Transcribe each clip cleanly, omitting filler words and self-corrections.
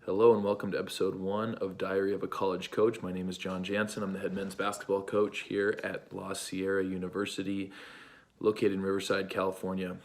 Hello and welcome to episode 1 of Diary of a College Coach. My name is John Jansen. I'm the head men's basketball coach here at La Sierra University, located in Riverside, California.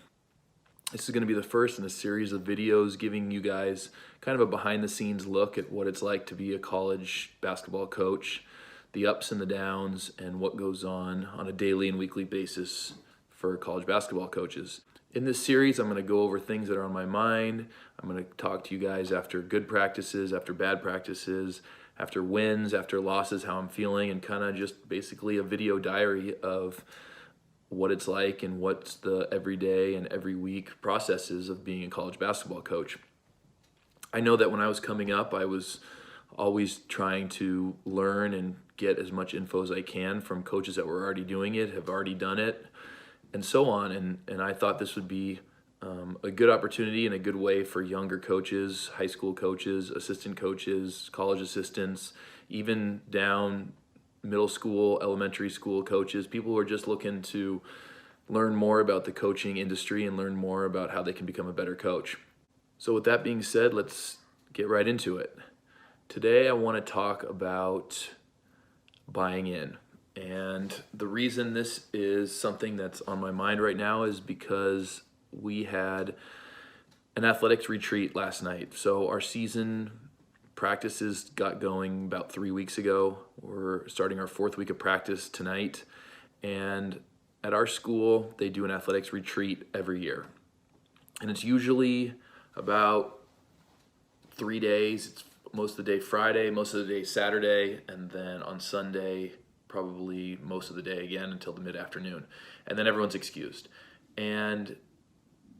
This is going to be the first in a series of videos giving you guys kind of a behind the scenes look at what it's like to be a college basketball coach, the ups and the downs, and what goes on a daily and weekly basis for college basketball coaches. In this series, I'm going to go over things that are on my mind. I'm going to talk to you guys after good practices, after bad practices, after wins, after losses, how I'm feeling, and kind of just basically a video diary of what it's like and what's the everyday and every week processes of being a college basketball coach. I know that when I was coming up, I was always trying to learn and get as much info as I can from coaches that were already doing it, have already done it, and so on. And I thought this would be a good opportunity and a good way for younger coaches, high school coaches, assistant coaches, college assistants, even down middle school, elementary school coaches, people who are just looking to learn more about the coaching industry and learn more about how they can become a better coach. So with that being said, let's get right into it. Today I want to talk about buying in. And the reason this is something that's on my mind right now is because we had an athletics retreat last night. So our season practices got going about 3 weeks ago. We're starting our 4th week of practice tonight. And at our school, they do an athletics retreat every year. And it's usually about 3 days. It's most of the day Friday, most of the day Saturday, and then on Sunday, probably most of the day again until the mid-afternoon. And then everyone's excused. And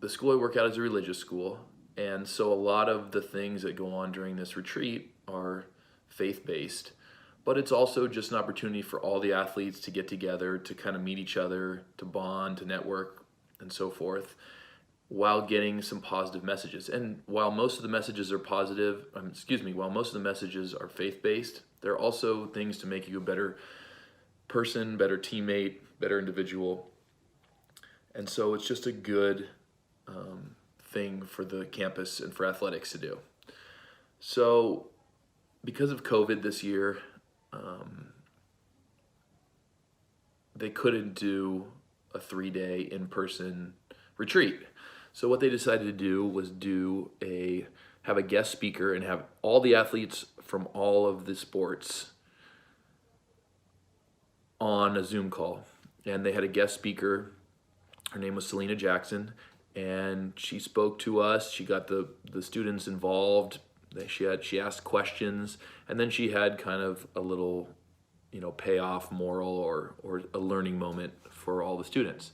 the school I work at is a religious school. And so a lot of the things that go on during this retreat are faith-based. But it's also just an opportunity for all the athletes to get together, to kind of meet each other, to bond, to network, and so forth, while getting some positive messages. And while most of the messages are while most of the messages are faith-based, there are also things to make you a better person, better teammate, better individual. And so it's just a good thing for the campus and for athletics to do. So because of COVID this year, they couldn't do a 3-day in-person retreat. So what they decided to do was have a guest speaker and have all the athletes from all of the sports on a Zoom call. And they had a guest speaker. Her name was Selena Jackson, and she spoke to us. She got the students involved. She asked questions, and then she had kind of a little, payoff moral or a learning moment for all the students.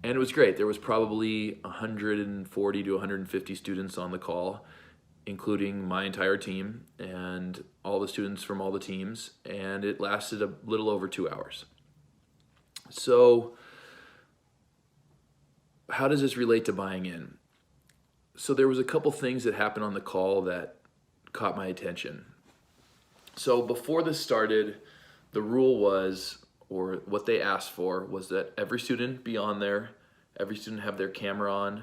And it was great. There was probably 140 to 150 students on the call, including my entire team and all the students from all the teams, and it lasted a little over 2 hours. So how does this relate to buying in? So there was a couple things that happened on the call that caught my attention. So before this started, the rule was, or what they asked for, was that every student be on there, every student have their camera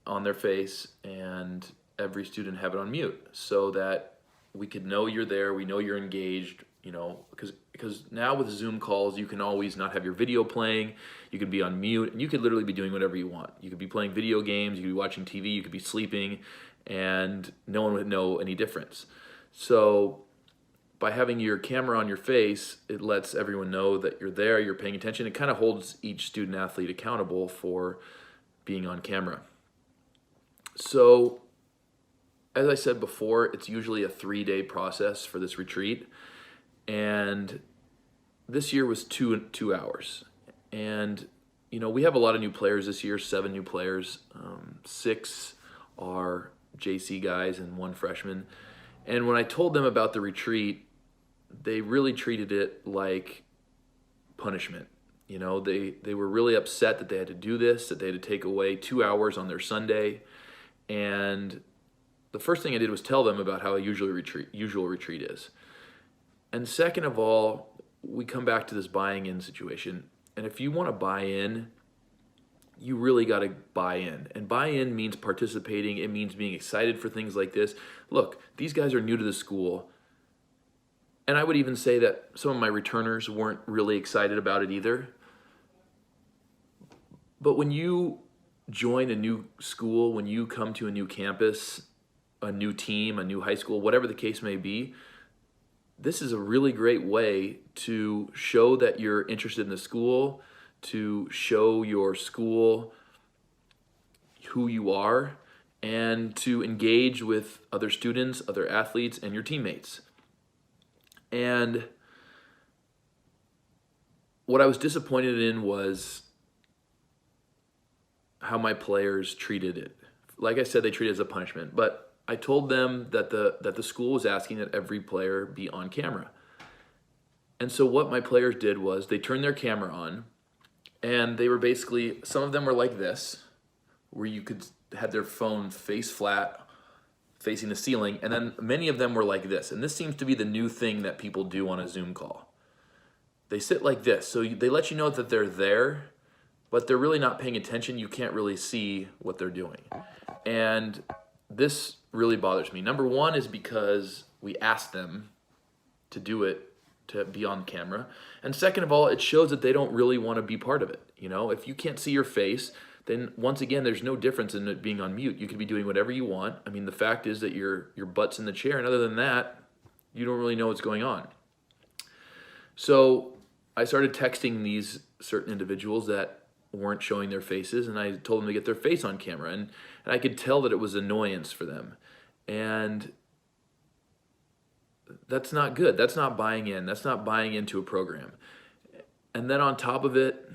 on their face, and every student have it on mute so that we could know you're there, we know you're engaged, because now with Zoom calls, you can always not have your video playing, you can be on mute, and you could literally be doing whatever you want. You could be playing video games, you could be watching TV, you could be sleeping, and no one would know any difference. So by having your camera on your face, it lets everyone know that you're there, you're paying attention. It kind of holds each student athlete accountable for being on camera. So as I said before, it's usually a 3-day process for this retreat. And this year was two hours. And, we have a lot of new players this year, 7 new players. 6 are JC guys and 1 freshman. And when I told them about the retreat, they really treated it like punishment. They were really upset that they had to do this, that they had to take away 2 hours on their Sunday. And the first thing I did was tell them about how a usual retreat is. And second of all, we come back to this buying in situation. And if you want to buy in, you really got to buy in. And buy in means participating. It means being excited for things like this. Look, these guys are new to the school. And I would even say that some of my returners weren't really excited about it either. But when you join a new school, when you come to a new campus, a new team, a new high school, whatever the case may be, this is a really great way to show that you're interested in the school, to show your school who you are, and to engage with other students, other athletes, and your teammates. And what I was disappointed in was how my players treated it. Like I said, they treated it as a punishment, but I told them that the school was asking that every player be on camera. And so what my players did was they turned their camera on, and they were basically, some of them were like this, where you could have their phone face flat, facing the ceiling, and then many of them were like this. And this seems to be the new thing that people do on a Zoom call. They sit like this, so they let you know that they're there, but they're really not paying attention. You can't really see what they're doing. And this really bothers me. Number one is because we asked them to do it, to be on camera. And second of all, it shows that they don't really want to be part of it. You know, if you can't see your face, then once again, there's no difference in it being on mute. You could be doing whatever you want. I mean, the fact is that your butt's in the chair, and other than that, you don't really know what's going on. So I started texting these certain individuals that weren't showing their faces, and I told them to get their face on camera, and I could tell that it was annoyance for them. And that's not good. That's not buying in. That's not buying into a program. And then on top of it,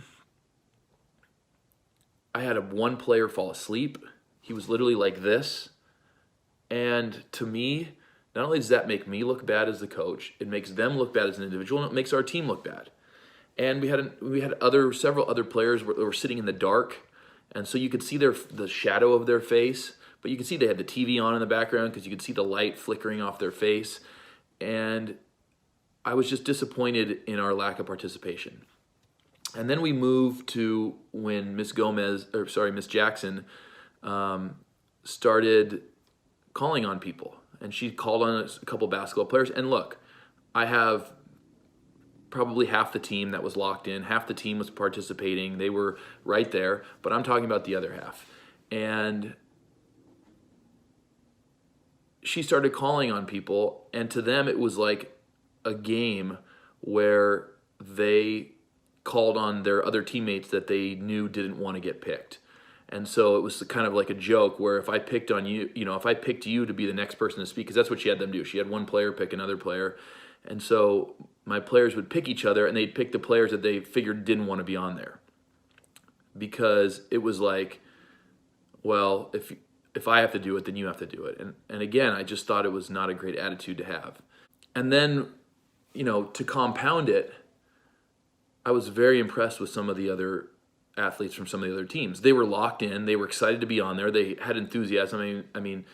I had one player fall asleep. He was literally like this. And to me, not only does that make me look bad as the coach, it makes them look bad as an individual, and it makes our team look bad. And we had several other players that were sitting in the dark, and so you could see the shadow of their face, but you could see they had the TV on in the background because you could see the light flickering off their face. And I was just disappointed in our lack of participation. And then we moved to when Miss Jackson started calling on people. And she called on a couple basketball players. And look, I have probably half the team that was locked in. Half the team was participating. They were right there. But I'm talking about the other half. And she started calling on people. And to them, it was like a game where they called on their other teammates that they knew didn't want to get picked. And so it was kind of like a joke where if I picked on you, if I picked you to be the next person to speak, because that's what she had them do. She had one player pick another player. And so my players would pick each other, and they'd pick the players that they figured didn't want to be on there. Because it was like, well, if I have to do it, then you have to do it. And again, I just thought it was not a great attitude to have. And then, to compound it, I was very impressed with some of the other athletes from some of the other teams. They were locked in. They were excited to be on there. They had enthusiasm. I mean,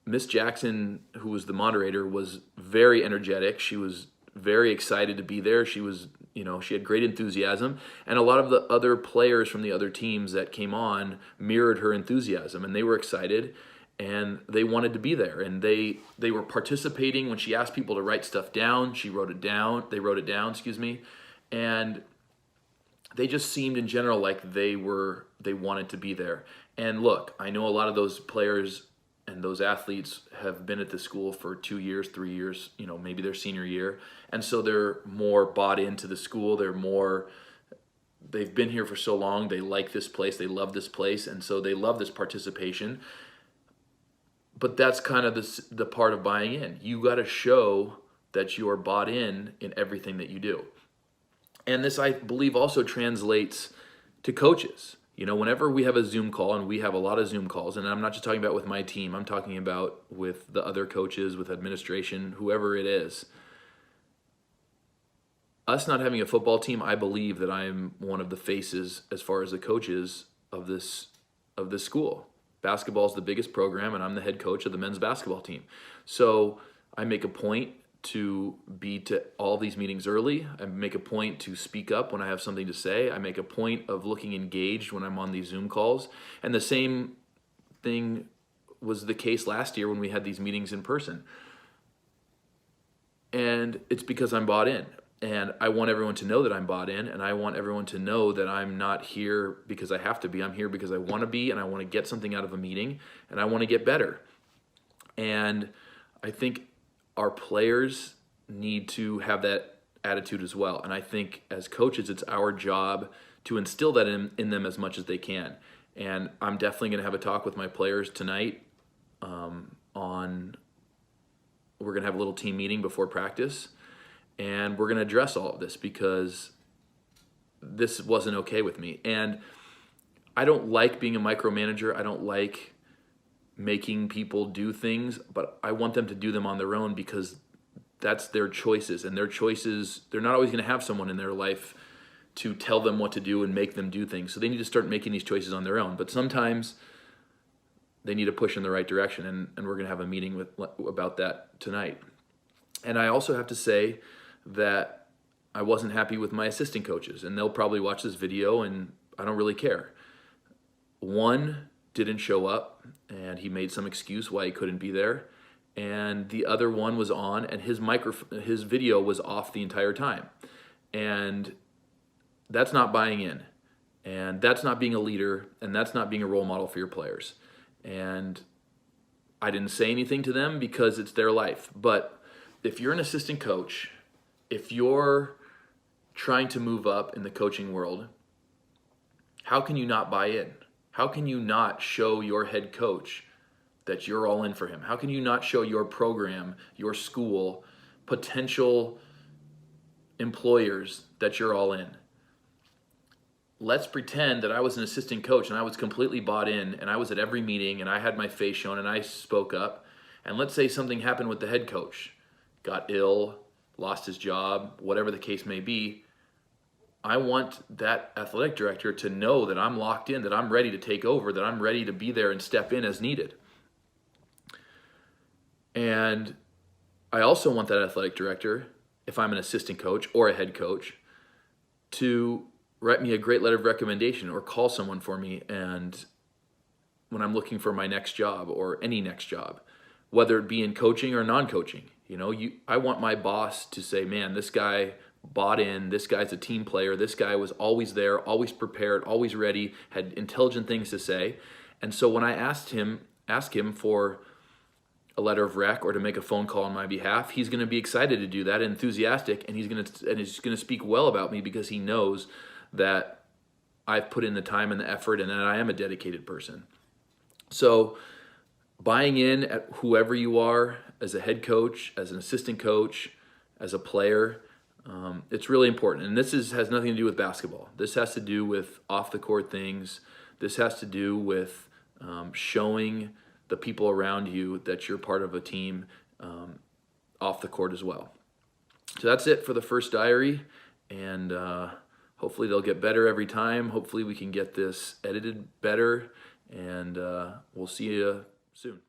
Miss Jackson, who was the moderator, was very energetic. She was very excited to be there. She was, she had great enthusiasm. And a lot of the other players from the other teams that came on mirrored her enthusiasm, and they were excited and they wanted to be there. And they were participating. When she asked people to write stuff down, she wrote it down. They wrote it down, and they just seemed in general like they wanted to be there. And look, I know a lot of those players and those athletes have been at the school for 2 years, 3 years, maybe their senior year. And so they're more bought into the school. They've been here for so long. They like this place. They love this place. And so they love this participation. But that's kind of the part of buying in. You got to show that you are bought in everything that you do. And this, I believe, also translates to coaches. Whenever we have a Zoom call, and we have a lot of Zoom calls, and I'm not just talking about with my team, I'm talking about with the other coaches, with administration, whoever it is. Us not having a football team, I believe that I'm one of the faces as far as the coaches of this school. Basketball is the biggest program, and I'm the head coach of the men's basketball team. So I make a point to be to all these meetings early. I make a point to speak up when I have something to say. I make a point of looking engaged when I'm on these Zoom calls. And the same thing was the case last year when we had these meetings in person. And it's because I'm bought in. And I want everyone to know that I'm bought in, and I want everyone to know that I'm not here because I have to be. I'm here because I want to be, and I want to get something out of a meeting, and I want to get better. And I think our players need to have that attitude as well. And I think as coaches, it's our job to instill that in them as much as they can. And I'm definitely going to have a talk with my players tonight we're going to have a little team meeting before practice, and we're going to address all of this because this wasn't okay with me. And I don't like being a micromanager. I don't like making people do things, but I want them to do them on their own because that's their choices, and their choices, they're not always going to have someone in their life to tell them what to do and make them do things. So they need to start making these choices on their own. But sometimes they need to push in the right direction, and we're going to have a meeting about that tonight. And I also have to say that I wasn't happy with my assistant coaches, and they'll probably watch this video, and I don't really care. One didn't show up, and he made some excuse why he couldn't be there, and the other one was on, and his video was off the entire time. And that's not buying in, and that's not being a leader, and that's not being a role model for your players. And I didn't say anything to them because it's their life. But if you're an assistant coach, if you're trying to move up in the coaching world, how can you not buy in? How can you not show your head coach that you're all in for him? How can you not show your program, your school, potential employers that you're all in? Let's pretend that I was an assistant coach and I was completely bought in, and I was at every meeting and I had my face shown and I spoke up. And let's say something happened with the head coach, got ill, lost his job, whatever the case may be. I want that athletic director to know that I'm locked in, that I'm ready to take over, that I'm ready to be there and step in as needed. And I also want that athletic director, if I'm an assistant coach or a head coach, to write me a great letter of recommendation or call someone for me and when I'm looking for my next job or any next job, whether it be in coaching or non-coaching. I want my boss to say, man, this guy bought in, this guy's a team player, this guy was always there, always prepared, always ready, had intelligent things to say. And so when I ask him for a letter of rec or to make a phone call on my behalf, he's going to be excited to do that, enthusiastic, and he's going to speak well about me because he knows that I've put in the time and the effort and that I am a dedicated person. So buying in at whoever you are, as a head coach, as an assistant coach, as a player, it's really important. And this has nothing to do with basketball. This has to do with off-the-court things. This has to do with showing the people around you that you're part of a team off the court as well. So that's it for the first diary, and hopefully they'll get better every time. Hopefully we can get this edited better, and we'll see you soon.